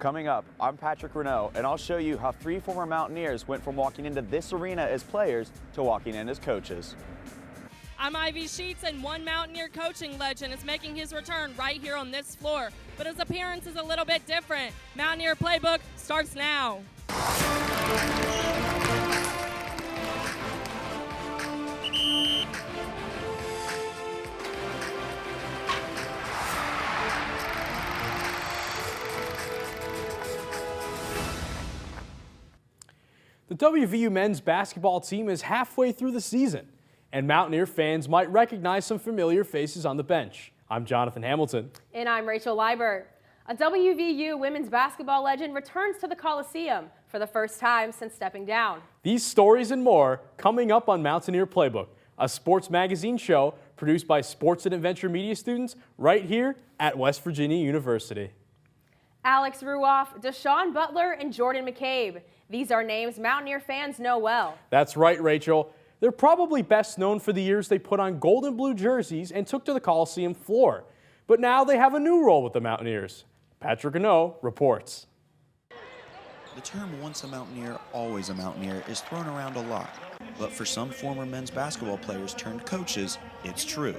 Coming up, I'm Patrick Renault, and I'll show you how 3 former Mountaineers went from walking into this arena as players to walking in as coaches. I'm Ivy Sheets, and one Mountaineer coaching legend is making his return right here on this floor. But his appearance is a little bit different. Mountaineer Playbook starts now. The WVU men's basketball team is halfway through the season, and Mountaineer fans might recognize some familiar faces on the bench. I'm Jonathan Hamilton. And I'm Rachel Liebert. A WVU women's basketball legend returns to the Coliseum for the first time since stepping down. These stories and more coming up on Mountaineer Playbook, a sports magazine show produced by sports and adventure media students right here at West Virginia University. Alex Ruoff, Deshaun Butler, and Jordan McCabe. These are names Mountaineer fans know well. That's right, Rachel. They're probably best known for the years they put on gold and blue jerseys and took to the Coliseum floor. But now they have a new role with the Mountaineers. Patrick Renault reports. The term once a Mountaineer, always a Mountaineer is thrown around a lot. But for some former men's basketball players turned coaches, it's true.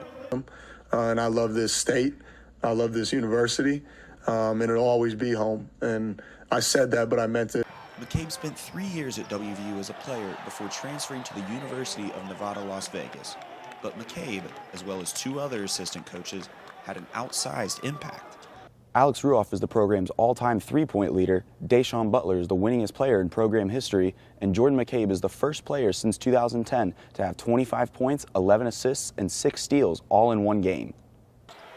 And I love this state. I love this university. And it'll always be home. And I said that, but I meant it. McCabe spent 3 years at WVU as a player before transferring to the University of Nevada, Las Vegas. But McCabe, as well as 2 other assistant coaches, had an outsized impact. Alex Ruoff is the program's all-time three-point leader, Deshaun Butler is the winningest player in program history, and Jordan McCabe is the first player since 2010 to have 25 points, 11 assists, and 6 steals all in one game.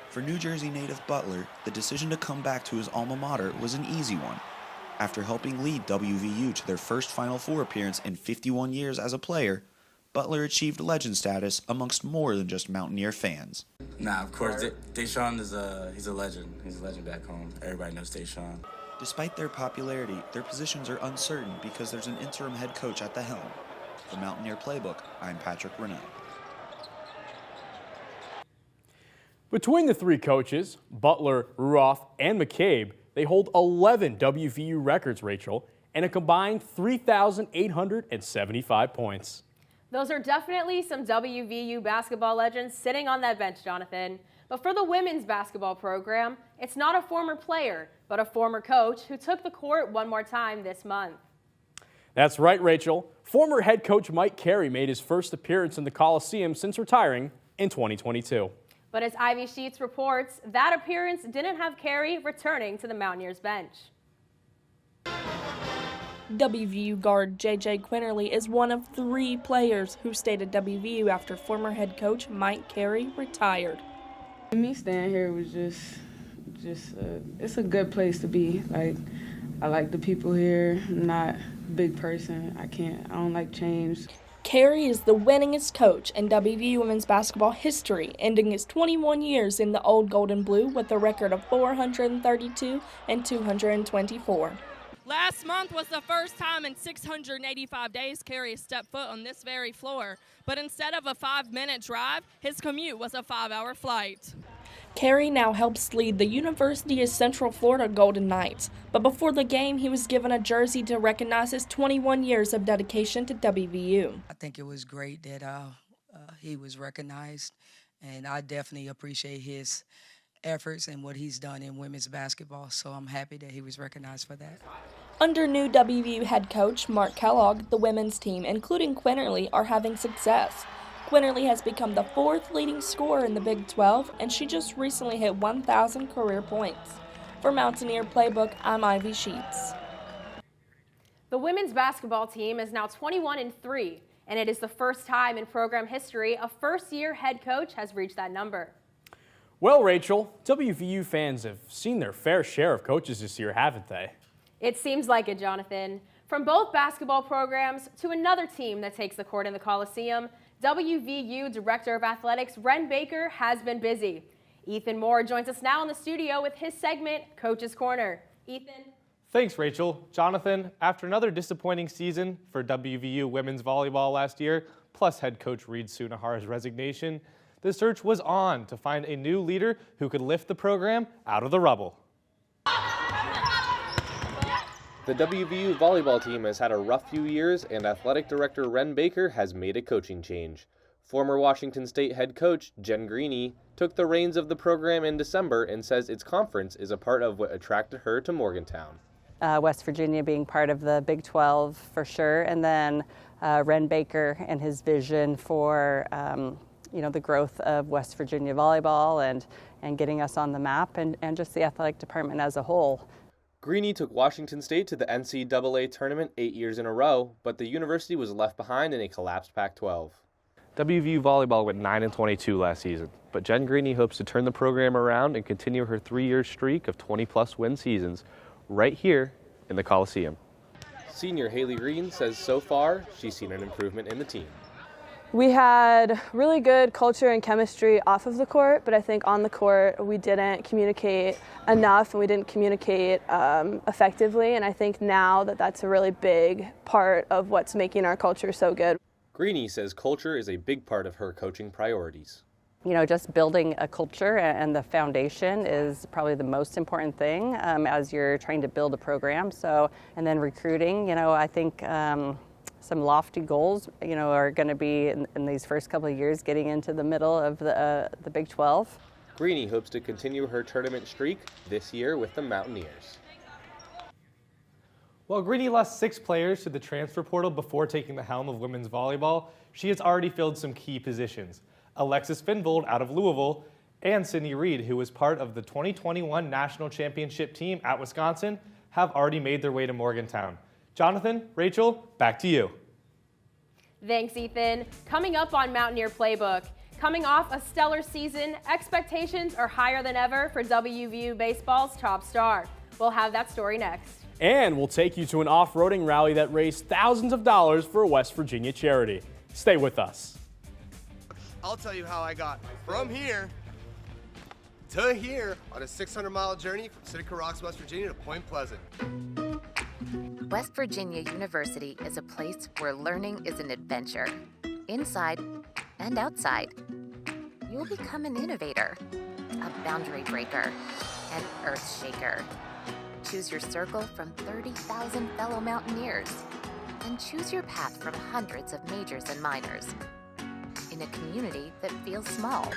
For New Jersey native Butler, the decision to come back to his alma mater was an easy one. After helping lead WVU to their first Final Four appearance in 51 years as a player, Butler achieved legend status amongst more than just Mountaineer fans. Nah, of course, Deshaun is he's a legend. He's a legend back home. Everybody knows Deshaun. Despite their popularity, their positions are uncertain because there's an interim head coach at the helm. For Mountaineer Playbook, I'm Patrick Renault. Between the 3 coaches, Butler, Ruoff, and McCabe, they hold 11 WVU records, Rachel, and a combined 3,875 points. Those are definitely some WVU basketball legends sitting on that bench, Jonathan. But for the women's basketball program, it's not a former player, but a former coach who took the court one more time this month. That's right, Rachel. Former head coach Mike Carey made his first appearance in the Coliseum since retiring in 2022. But as Ivy Sheets reports, that appearance didn't have Carey returning to the Mountaineers bench. WVU guard J.J. Quinterly is one of 3 players who stayed at WVU after former head coach Mike Carey retired. Me staying here was it's a good place to be. Like, I like the people here. I'm not a big person. I don't like change. Carey is the winningest coach in WVU women's basketball history, ending his 21 years in the old gold and blue with a record of 432 and 224. Last month was the first time in 685 days Carey stepped foot on this very floor, but instead of a 5-minute drive, his commute was a 5-hour flight. Carey now helps lead the University of Central Florida Golden Knights, but before the game he was given a jersey to recognize his 21 years of dedication to WVU. I think it was great that he was recognized, and I definitely appreciate his efforts and what he's done in women's basketball, so I'm happy that he was recognized for that. Under new WVU head coach Mark Kellogg, the women's team, including Quinterly, are having success. Quinterly has become the 4th leading scorer in the Big 12, and she just recently hit 1,000 career points. For Mountaineer Playbook, I'm Ivy Sheets. The women's basketball team is now 21-3, and it is the first time in program history a first-year head coach has reached that number. Well, Rachel, WVU fans have seen their fair share of coaches this year, haven't they? It seems like it, Jonathan. From both basketball programs to another team that takes the court in the Coliseum, WVU Director of Athletics Ren Baker has been busy. Ethan Moore joins us now in the studio with his segment, Coach's Corner. Ethan? Thanks, Rachel. Jonathan, after another disappointing season for WVU women's volleyball last year, plus head coach Reed Sunahara's resignation, the search was on to find a new leader who could lift the program out of the rubble. The WVU volleyball team has had a rough few years, and athletic director Ren Baker has made a coaching change. Former Washington State head coach Jen Greeny took the reins of the program in December and says its conference is a part of what attracted her to Morgantown. West Virginia being part of the Big 12 for sure, and then Ren Baker and his vision for the growth of West Virginia volleyball and getting us on the map and just the athletic department as a whole. Greeny took Washington State to the NCAA tournament 8 years in a row, but the university was left behind in a collapsed Pac-12. WVU volleyball went 9-22 last season, but Jen Greeny hopes to turn the program around and continue her 3-year streak of 20-plus win seasons right here in the Coliseum. Senior Haley Green says so far she's seen an improvement in the team. We had really good culture and chemistry off of the court, but I think on the court we didn't communicate enough and we didn't communicate effectively, and I think now that's a really big part of what's making our culture so good. Greeny says culture is a big part of her coaching priorities. Just building a culture and the foundation is probably the most important thing as you're trying to build a program. So, and then recruiting, I think some lofty goals, are going to be in these first couple of years getting into the middle of the Big 12. Greeny hopes to continue her tournament streak this year with the Mountaineers. While Greeny lost 6 players to the transfer portal before taking the helm of women's volleyball, she has already filled some key positions. Alexis Finvold out of Louisville and Sydney Reed, who was part of the 2021 National Championship team at Wisconsin, have already made their way to Morgantown. Jonathan, Rachel, back to you. Thanks, Ethan. Coming up on Mountaineer Playbook, coming off a stellar season, expectations are higher than ever for WVU baseball's top star. We'll have that story next. And we'll take you to an off-roading rally that raised thousands of dollars for a West Virginia charity. Stay with us. I'll tell you how I got from here to here on a 600-mile journey from Seneca Rocks, West Virginia to Point Pleasant. West Virginia University is a place where learning is an adventure, inside and outside. You'll become an innovator, a boundary breaker, an earth shaker. Choose your circle from 30,000 fellow Mountaineers, and choose your path from hundreds of majors and minors. In a community that feels small,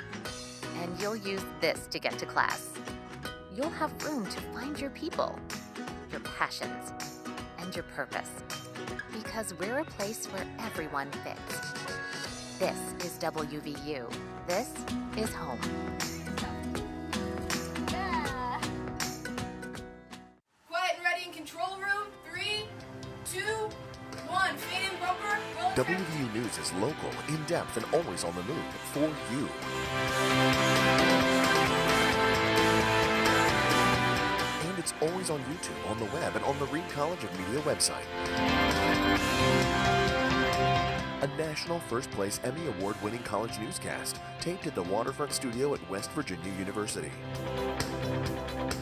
and you'll use this to get to class. You'll have room to find your people, your passions, and your purpose. Because we're a place where everyone fits. This is WVU. This is home. Quiet and ready in control room. 3, 2, 1. Fade in bumper. WVU News is local, in-depth, and always on the move for you. And it's always on YouTube, on the web, and on the Reed College of Media website. A national first-place Emmy Award-winning college newscast, taped at the Waterfront Studio at West Virginia University.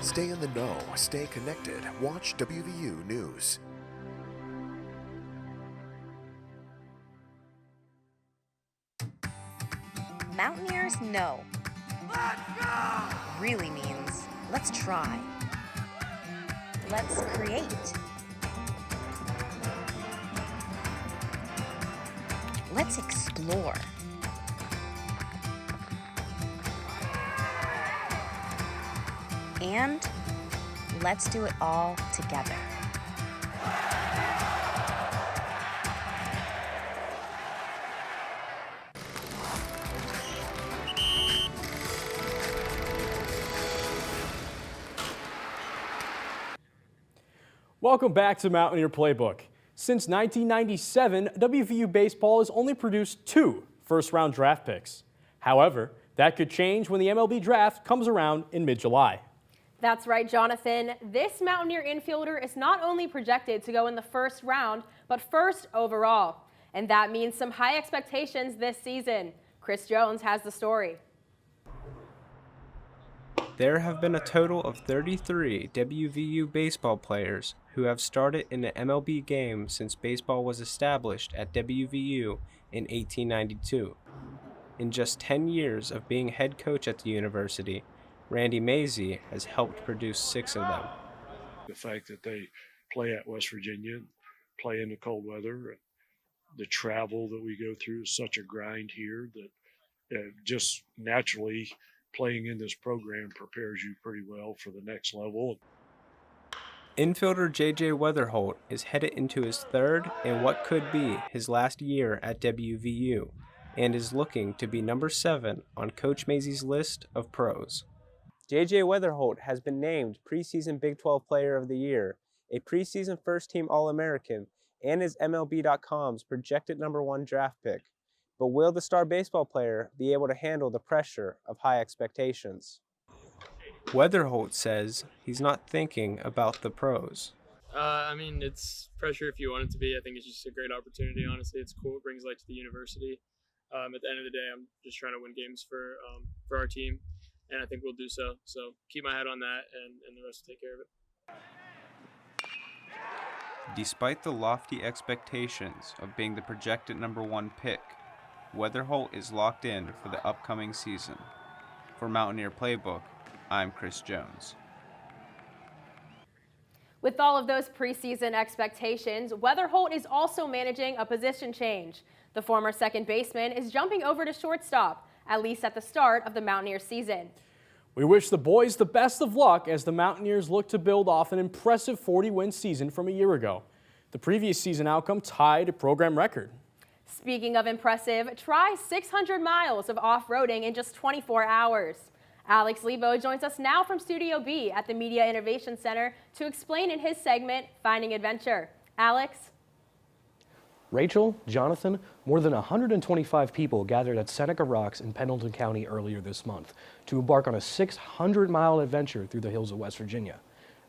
Stay in the know, stay connected, watch WVU News. Mountaineers know. Let's go! Really means let's try. Let's create. Let's explore. And let's do it all together. Welcome back to Mountaineer Playbook. Since 1997, WVU baseball has only produced 2 first-round draft picks. However, that could change when the MLB draft comes around in mid-July. That's right, Jonathan. This Mountaineer infielder is not only projected to go in the first round, but first overall. And that means some high expectations this season. Chris Jones has the story. There have been a total of 33 WVU baseball players who have started in an MLB game since baseball was established at WVU in 1892. In just 10 years of being head coach at the university, Randy Mazey has helped produce 6 of them. The fact that they play at West Virginia, play in the cold weather. The travel that we go through is such a grind here that just naturally playing in this program prepares you pretty well for the next level. Infielder J.J. Weatherholt is headed into his third and what could be his last year at WVU, and is looking to be number 7 on Coach Mazey's list of pros. J.J. Weatherholt has been named preseason Big 12 Player of the Year, a preseason first-team All-American, and is MLB.com's projected number 1 draft pick. But will the star baseball player be able to handle the pressure of high expectations? Weatherholt says he's not thinking about the pros. I mean, it's pressure if you want it to be. I think it's just a great opportunity, honestly. It's cool. It brings light to the university. At the end of the day, I'm just trying to win games for our team, and I think we'll do so. So keep my head on that, and the rest will take care of it. Despite the lofty expectations of being the projected number 1 pick, Weatherholt is locked in for the upcoming season. For Mountaineer Playbook, I'm Chris Jones. With all of those preseason expectations, Weatherholt is also managing a position change. The former second baseman is jumping over to shortstop, at least at the start of the Mountaineer season. We wish the boys the best of luck as the Mountaineers look to build off an impressive 40-win season from a year ago. The previous season outcome tied a program record. Speaking of impressive, try 600 miles of off-roading in just 24 hours. Alex Lebo joins us now from Studio B at the Media Innovation Center to explain in his segment, Finding Adventure. Alex? Rachel, Jonathan, more than 125 people gathered at Seneca Rocks in Pendleton County earlier this month to embark on a 600-mile adventure through the hills of West Virginia.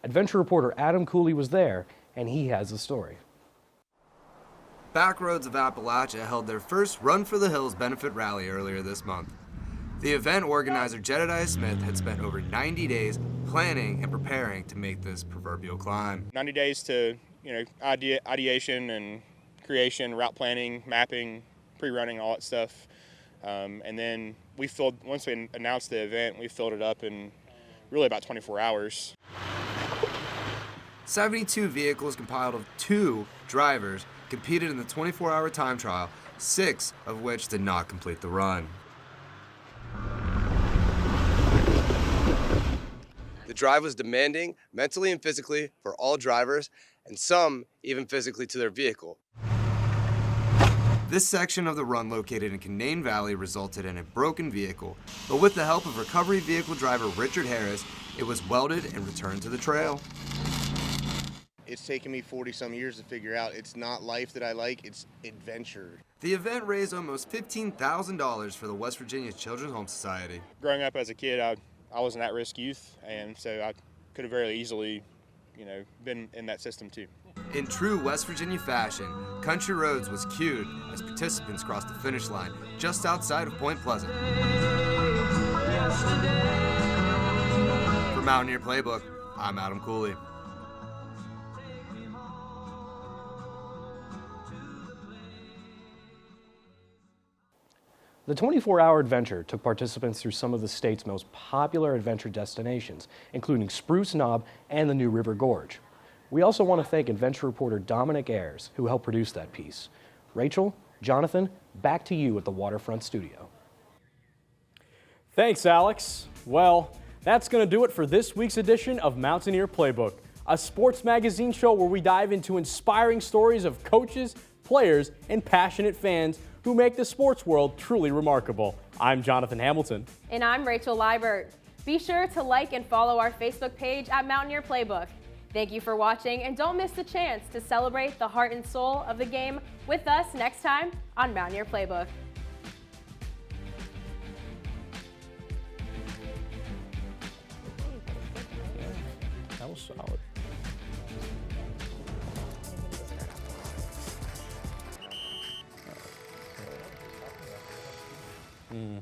Adventure reporter Adam Cooley was there, and he has the story. Backroads of Appalachia held their first Run for the Hills benefit rally earlier this month. The event organizer Jedediah Smith had spent over 90 days planning and preparing to make this proverbial climb. 90 days to, ideation and creation, route planning, mapping, pre-running, all that stuff. And then once we announced the event, we filled it up in really about 24 hours. 72 vehicles compiled of 2 drivers competed in the 24-hour time trial, 6 of which did not complete the run. The drive was demanding, mentally and physically, for all drivers, and some even physically to their vehicle. This section of the run located in Canaan Valley resulted in a broken vehicle, but with the help of recovery vehicle driver Richard Harris, it was welded and returned to the trail. It's taken me 40-some years to figure out it's not life that I like, it's adventure. The event raised almost $15,000 for the West Virginia Children's Home Society. Growing up as a kid, I was an at-risk youth, and so I could have very easily, been in that system too. In true West Virginia fashion, Country Roads was cued as participants crossed the finish line just outside of Point Pleasant. For Mountaineer Playbook, I'm Adam Cooley. The 24-hour adventure took participants through some of the state's most popular adventure destinations, including Spruce Knob and the New River Gorge. We also want to thank adventure reporter Dominic Ayers, who helped produce that piece. Rachel, Jonathan, back to you at the Waterfront Studio. Thanks, Alex. Well, that's going to do it for this week's edition of Mountaineer Playbook, a sports magazine show where we dive into inspiring stories of coaches, players, and passionate fans who make the sports world truly remarkable. I'm Jonathan Hamilton. And I'm Rachel Liebert. Be sure to like and follow our Facebook page at Mountaineer Playbook. Thank you for watching, and don't miss the chance to celebrate the heart and soul of the game with us next time on Mountaineer Playbook. That was solid. Mm.